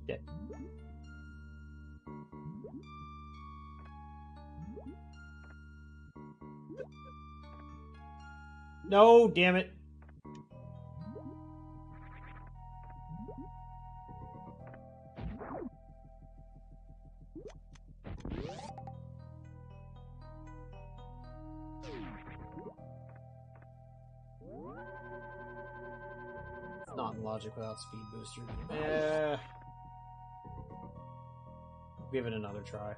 Yeah. No, damn it. It's not in logic without speed booster. Give it another try.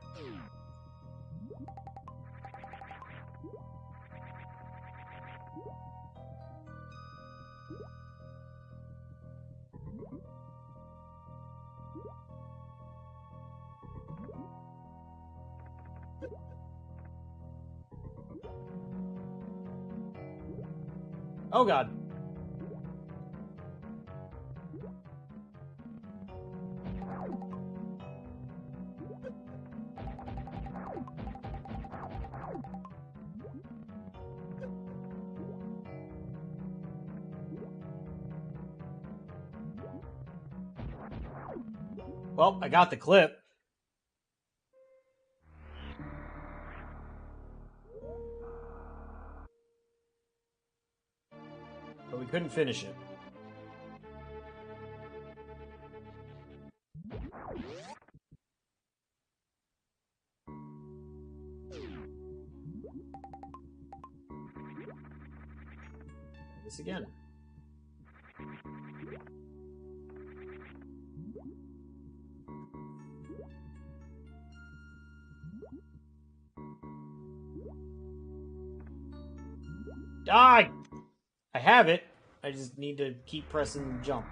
Oh god. Well, I got the clip. But we couldn't finish it. This again. Die! I have it. I just need to keep pressing jump.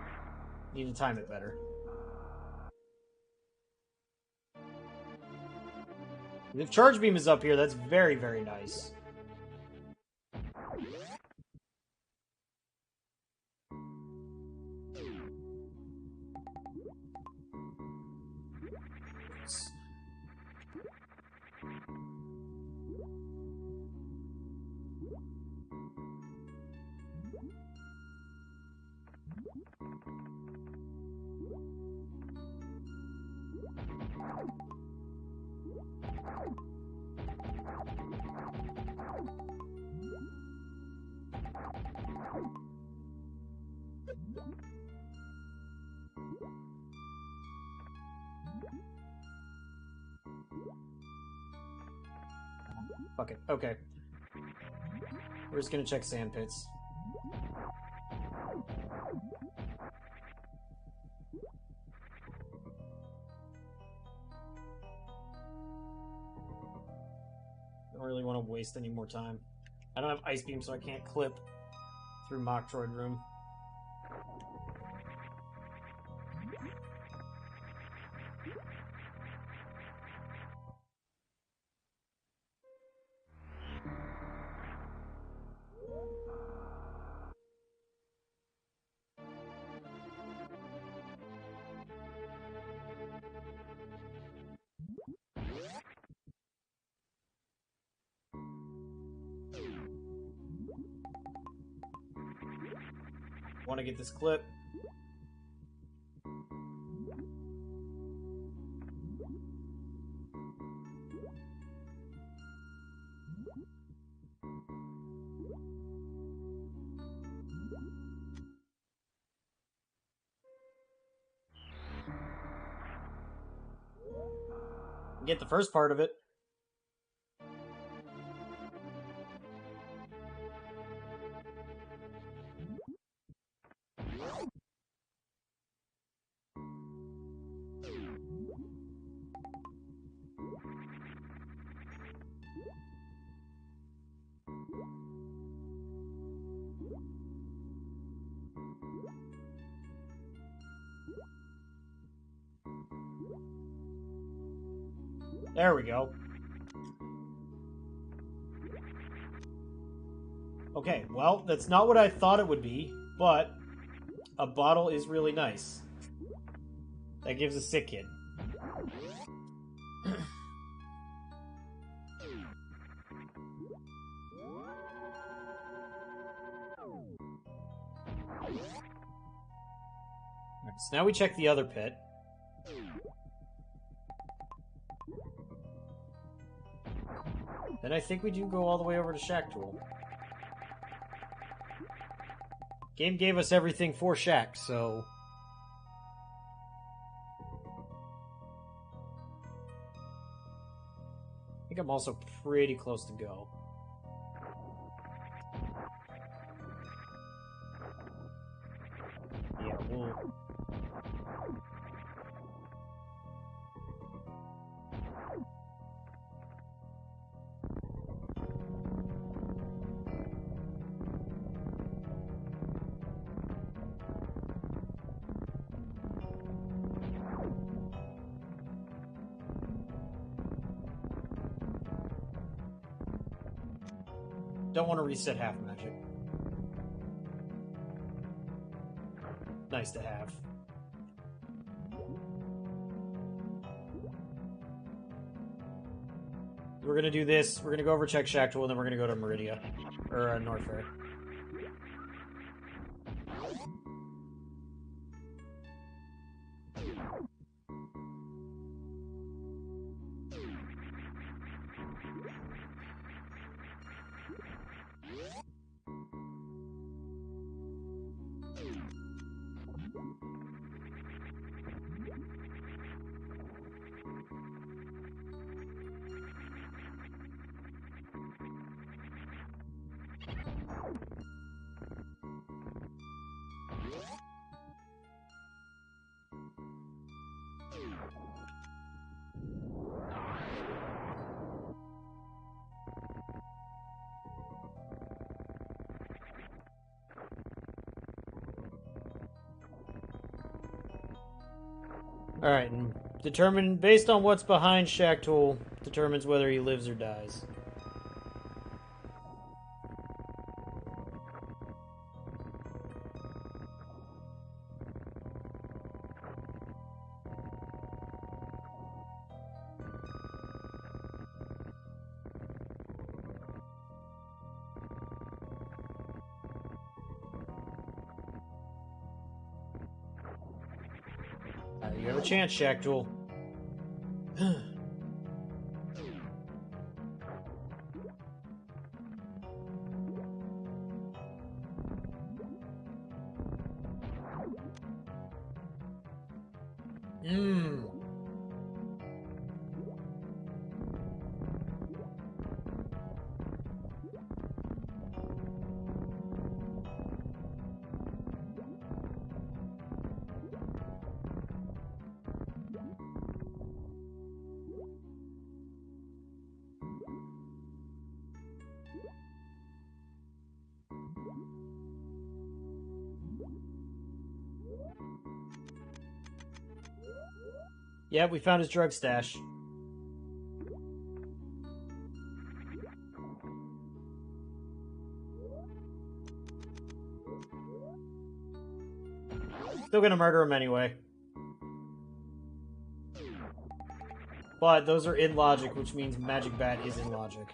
Need to time it better. If Charge Beam is up here, that's very, very nice. Fuck it. Okay. We're just gonna check sand pits. Don't really want to waste any more time. I don't have ice beam, so I can't clip through Mock Droid Room. Want to get this clip. Get the first part of it. There we go. Okay, well, that's not what I thought it would be, but a bottle is really nice. That gives a sick kid. So now we check the other pit. Then I think we do go all the way over to Shack Tool. Game gave us everything for Shack, so... I think I'm also pretty close to go. Yeah, we'll... Don't want to reset half magic. Nice to have. We're gonna do this. We're gonna go over check Shack Tool, and then we're gonna go to Meridia. Or North Fair. Alright, and determine, based on what's behind Shack Tool, determines whether he lives or dies. You have a chance, Shack Tool. Yeah, we found his drug stash. Still gonna murder him anyway. But those are in logic, which means Magic Bat is in logic.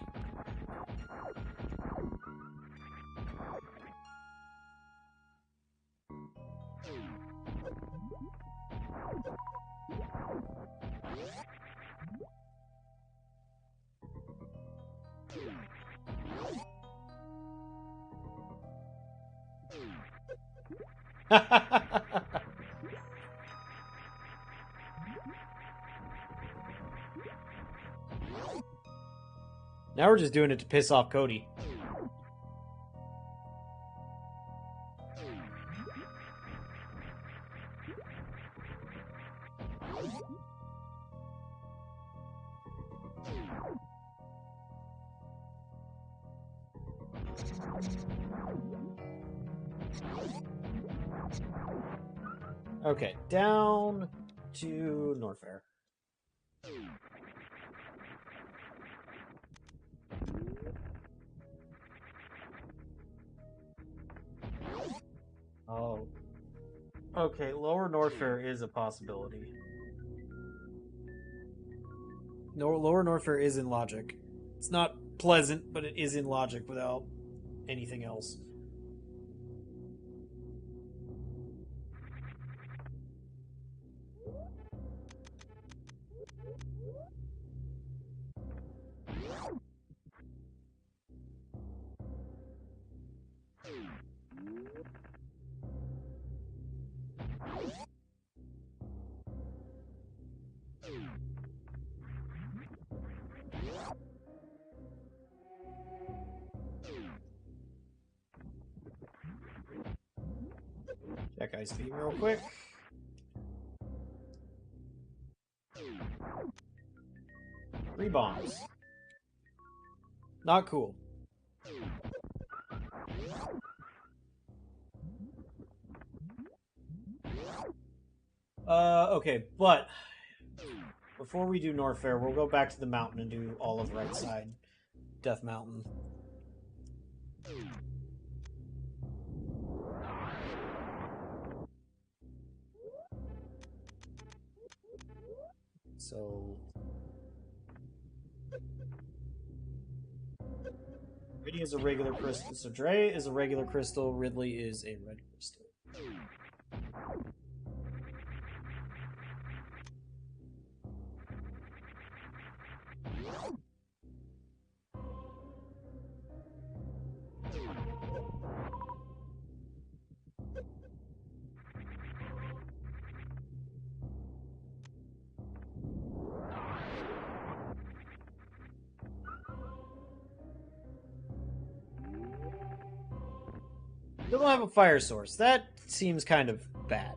Now we're just doing it to piss off Cody. Okay, down to Norfair. Oh. Okay, lower Norfair is a possibility. No, lower Norfair is in logic. It's not pleasant, but it is in logic without anything else. Check ice beam real quick. Three bombs. Not cool. Okay, but before we do Norfair, we'll go back to the mountain and do all of right side. Death Mountain. So... Ridley is a regular crystal. So Dre is a regular crystal. Ridley is a red crystal. They don't have a fire source. That seems kind of bad.